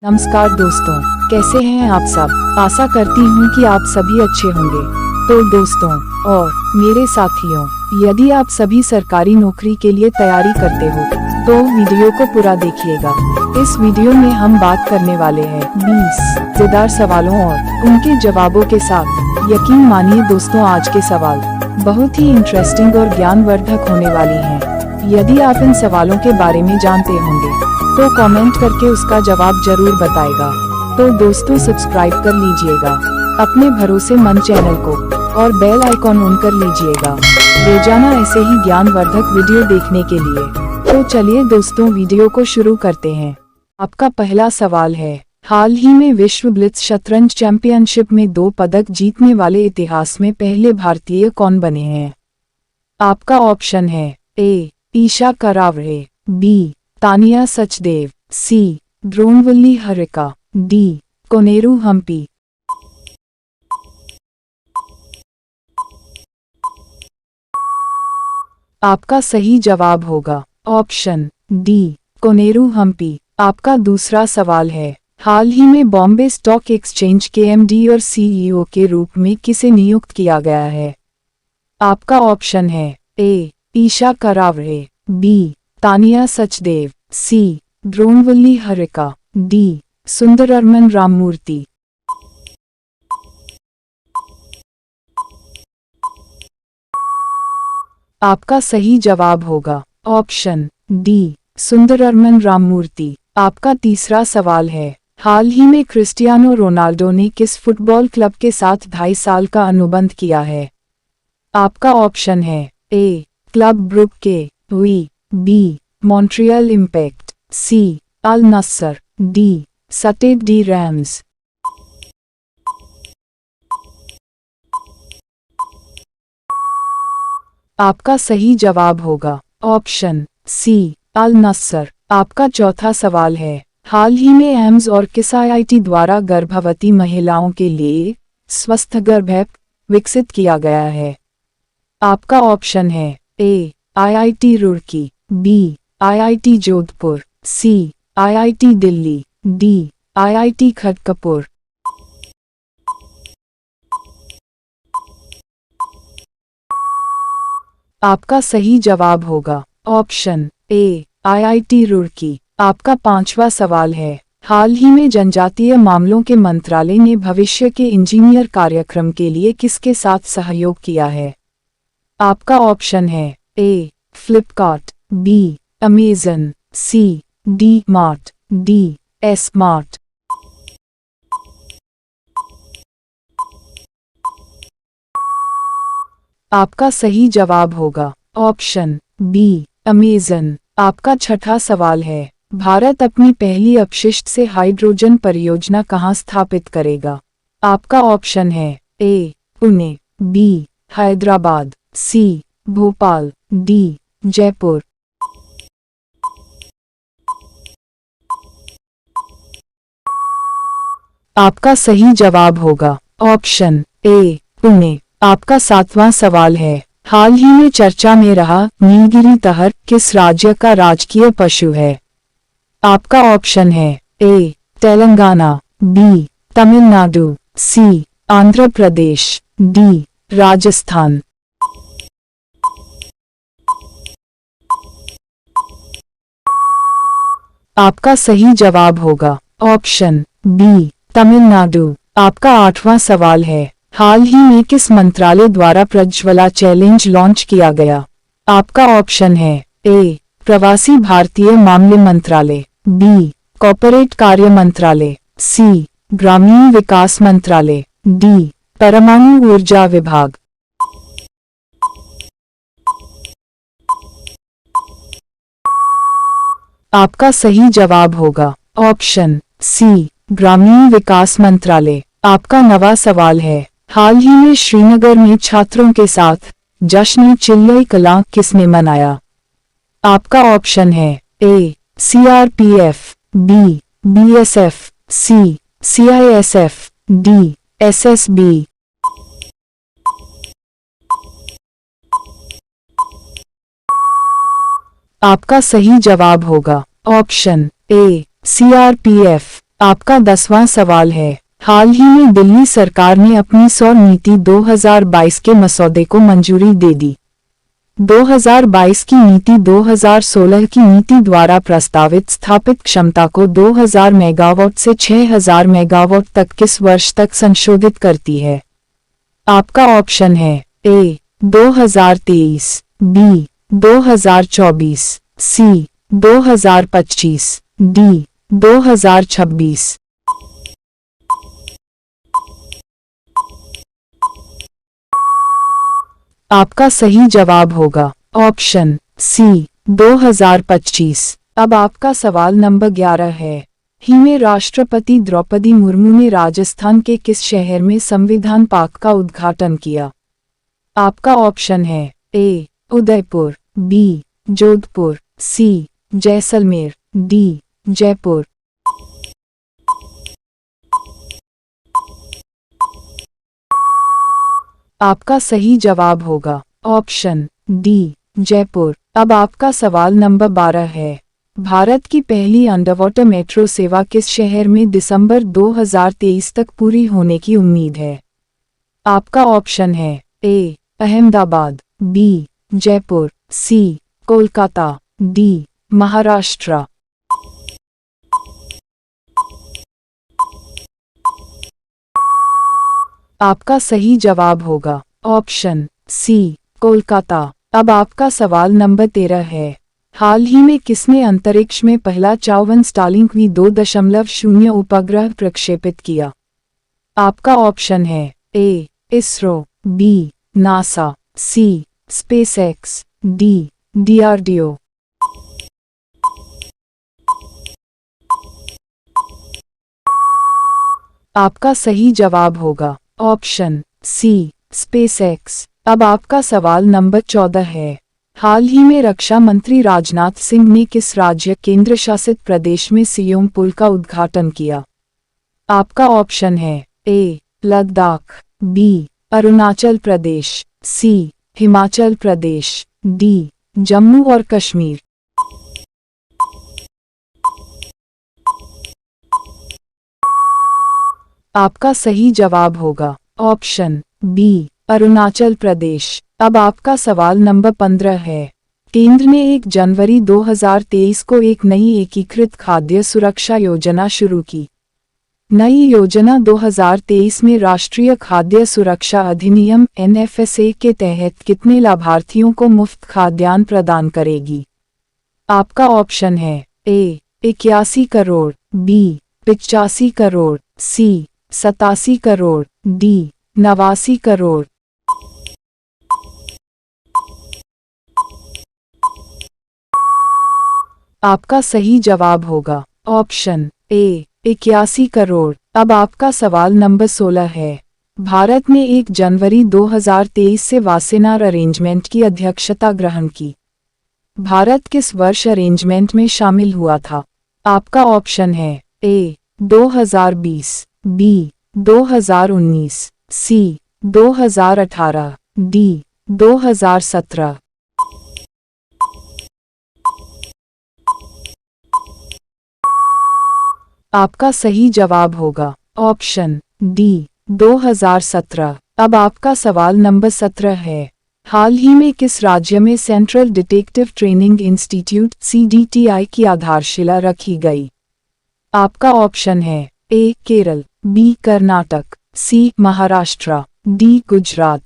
नमस्कार दोस्तों, कैसे हैं आप सब। आशा करती हूँ कि आप सभी अच्छे होंगे। तो दोस्तों और मेरे साथियों, यदि आप सभी सरकारी नौकरी के लिए तैयारी करते हो तो वीडियो को पूरा देखिएगा। इस वीडियो में हम बात करने वाले हैं 20 मजेदार सवालों और उनके जवाबों के साथ। यकीन मानिए दोस्तों, आज के सवाल बहुत ही इंटरेस्टिंग और ज्ञानवर्धक होने वाली हैं। यदि आप इन सवालों के बारे में जानते होंगे तो कमेंट करके उसका जवाब जरूर बताएगा। तो दोस्तों सब्सक्राइब कर लीजिएगा अपने भरोसेमंद चैनल को और बेल आइकॉन ऑन कर लीजिएगा रोजाना ऐसे ही ज्ञानवर्धक वीडियो देखने के लिए। तो चलिए दोस्तों वीडियो को शुरू करते हैं। आपका पहला सवाल है, हाल ही में विश्व ब्लिट्ज शतरंज चैंपियनशिप में 2 पदक जीतने वाले इतिहास में पहले भारतीय कौन बने हैं। आपका ऑप्शन है ए ईशा करावरे, बी तानिया सचदेव, सी द्रोणवल्ली हरिका, डी कोनेरू हम्पी। आपका सही जवाब होगा ऑप्शन डी कोनेरू हम्पी। आपका दूसरा सवाल है, हाल ही में बॉम्बे स्टॉक एक्सचेंज के एमडी और सीईओ के रूप में किसे नियुक्त किया गया है। आपका ऑप्शन है ए ईशा करावरे, बी तानिया सचदेव, सी द्रोणवल्ली हरिका, डी सुंदररमन राममूर्ति। आपका सही जवाब होगा ऑप्शन डी सुंदररमन राममूर्ति। आपका तीसरा सवाल है, हाल ही में क्रिस्टियानो रोनाल्डो ने किस फुटबॉल क्लब के साथ 2.5 साल का अनुबंध किया है। आपका ऑप्शन है ए क्लब ब्रुक के, बी मॉन्ट्रियल इम्पैक्ट, सी अल नस्सर, डी स्टेड डी रैम्स। आपका सही जवाब होगा ऑप्शन सी अल नस्सर। आपका चौथा सवाल है, हाल ही में एम्स और किस आईआईटी द्वारा गर्भवती महिलाओं के लिए स्वस्थ गर्भ ऐप विकसित किया गया है। आपका ऑप्शन है A IIT Roorkee, B IIT Jodhpur, C IIT Delhi, D IIT Kharagpur. आपका सही जवाब होगा ऑप्शन ए आईआईटी रुड़की। आपका पांचवा सवाल है, हाल ही में जनजातीय मामलों के मंत्रालय ने भविष्य के इंजीनियर कार्यक्रम के लिए किसके साथ सहयोग किया है। आपका ऑप्शन है A Flipkart, B Amazon, C DMart, D S Mart. आपका सही जवाब होगा ऑप्शन बी अमेजन। आपका छठा सवाल है, भारत अपनी पहली अपशिष्ट से हाइड्रोजन परियोजना कहाँ स्थापित करेगा। आपका ऑप्शन है ए पुणे, बी हैदराबाद, सी भोपाल, डी जयपुर। आपका सही जवाब होगा ऑप्शन ए पुणे। आपका सातवां सवाल है, हाल ही में चर्चा में रहा नीलगिरी तहर किस राज्य का राजकीय पशु है। आपका ऑप्शन है ए तेलंगाना, बी तमिलनाडु, सी आंध्र प्रदेश, डी राजस्थान। आपका सही जवाब होगा ऑप्शन बी तमिलनाडु। आपका आठवां सवाल है, हाल ही में किस मंत्रालय द्वारा प्रज्वला चैलेंज लॉन्च किया गया। आपका ऑप्शन है ए प्रवासी भारतीय मामले मंत्रालय, बी कॉर्पोरेट कार्य मंत्रालय, सी ग्रामीण विकास मंत्रालय, डी परमाणु ऊर्जा विभाग। आपका सही जवाब होगा ऑप्शन सी ग्रामीण विकास मंत्रालय। आपका नवा सवाल है, हाल ही में श्रीनगर में छात्रों के साथ जश्न चिल्लई कलां किसने मनाया। आपका ऑप्शन है ए सीआरपीएफ, बी बीएसएफ, सी सीआईएसएफ, डी एसएसबी। आपका सही जवाब होगा ऑप्शन ए सीआरपीएफ। आपका 10वां सवाल है, हाल ही में दिल्ली सरकार ने अपनी सौर नीति 2022 के मसौदे को मंजूरी दे दी। 2022 की नीति 2016 की नीति द्वारा प्रस्तावित स्थापित क्षमता को 2000 मेगावाट से 6000 मेगावाट तक किस वर्ष तक संशोधित करती है? आपका ऑप्शन है ए 2023, बी 2024, सी 2025, डी 2026। आपका सही जवाब होगा ऑप्शन सी 2025। अब आपका सवाल नंबर 11 है, ही में राष्ट्रपति द्रौपदी मुर्मू ने राजस्थान के किस शहर में संविधान पार्क का उद्घाटन किया? आपका ऑप्शन है ए उदयपुर, बी जोधपुर, सी जैसलमेर, डी जयपुर। आपका सही जवाब होगा ऑप्शन डी जयपुर। अब आपका सवाल नंबर 12 है, भारत की पहली अंडरवाटर मेट्रो सेवा किस शहर में दिसंबर 2023 तक पूरी होने की उम्मीद है? आपका ऑप्शन है ए अहमदाबाद, बी जयपुर, सी कोलकाता, डी महाराष्ट्र। आपका सही जवाब होगा ऑप्शन सी कोलकाता। अब आपका सवाल नंबर 13 है, हाल ही में किसने अंतरिक्ष में पहला 54 स्टारलिंक V2.0 उपग्रह प्रक्षेपित किया? आपका ऑप्शन है ए इसरो, बी नासा, सी स्पेसएक्स, डी DRDO। आपका सही जवाब होगा ऑप्शन सी स्पेसएक्स। अब आपका सवाल नंबर 14 है, हाल ही में रक्षा मंत्री राजनाथ सिंह ने किस राज्य केंद्र शासित प्रदेश में सियोम पुल का उद्घाटन किया? आपका ऑप्शन है ए लद्दाख, बी अरुणाचल प्रदेश, सी हिमाचल प्रदेश, डी जम्मू और कश्मीर। आपका सही जवाब होगा ऑप्शन बी अरुणाचल प्रदेश। अब आपका सवाल नंबर 15 है, केंद्र ने 1 जनवरी 2023 को एक नई एकीकृत खाद्य सुरक्षा योजना शुरू की। नई योजना 2023 में राष्ट्रीय खाद्य सुरक्षा अधिनियम NFSA के तहत कितने लाभार्थियों को मुफ्त खाद्यान्न प्रदान करेगी? आपका ऑप्शन है ए 81 करोड़, बी 85 करोड़, सी 87 करोड़, डी 89 करोड़। आपका सही जवाब होगा ऑप्शन ए 81 करोड़। अब आपका सवाल नंबर 16 है, भारत ने 1 जनवरी 2023 से वासेनार अरेंजमेंट की अध्यक्षता ग्रहण की। भारत किस वर्ष अरेंजमेंट में शामिल हुआ था? आपका ऑप्शन है ए 2020, बी 2019, सी 2018, डी 2017। आपका सही जवाब होगा ऑप्शन डी 2017। अब आपका सवाल नंबर 17 है, हाल ही में किस राज्य में central detective training institute CDTI की आधारशिला रखी गई? आपका ऑप्शन है ए केरल, बी कर्नाटक, सी महाराष्ट्र, डी गुजरात।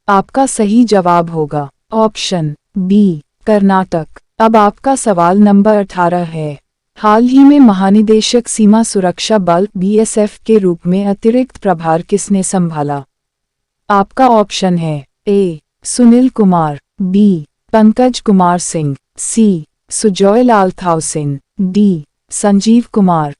आपका सही जवाब होगा ऑप्शन बी कर्नाटक। अब आपका सवाल नंबर 18 है, हाल ही में महानिदेशक सीमा सुरक्षा बल BSF के रूप में अतिरिक्त प्रभार किसने संभाला? आपका ऑप्शन है ए सुनील कुमार, बी पंकज कुमार सिंह, सी सुजॉय लाल थाउसेन, डी संजीव कुमार।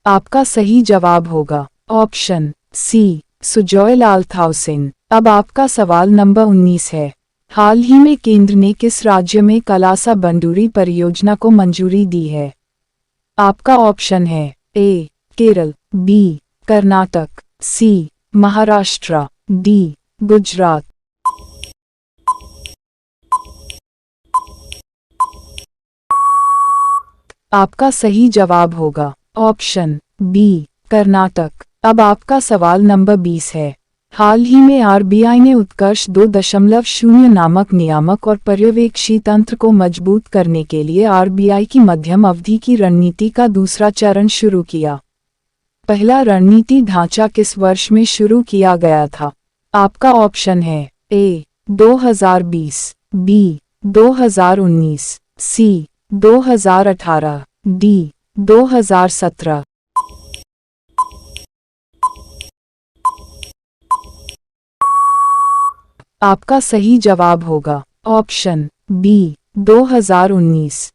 आपका सही जवाब होगा ऑप्शन सी सुजॉय लाल थाउसेन। अब आपका सवाल नंबर 19 है, हाल ही में केंद्र ने किस राज्य में कलासा बंडूरी परियोजना को मंजूरी दी है? आपका ऑप्शन है ए केरल, बी कर्नाटक, सी महाराष्ट्र, डी गुजरात। आपका सही जवाब होगा ऑप्शन बी कर्नाटक। अब आपका सवाल नंबर 20 है। हाल ही में आरबीआई ने उत्कर्ष 2.0 नामक नियामक और पर्यवेक्षी तंत्र को मजबूत करने के लिए आरबीआई की मध्यम अवधि की रणनीति का दूसरा चरण शुरू किया। पहला रणनीति ढांचा किस वर्ष में शुरू किया गया था? आपका ऑप्शन है ए 2020, बी 2019, सी 2018, डी 2017। आपका सही जवाब होगा ऑप्शन बी 2019।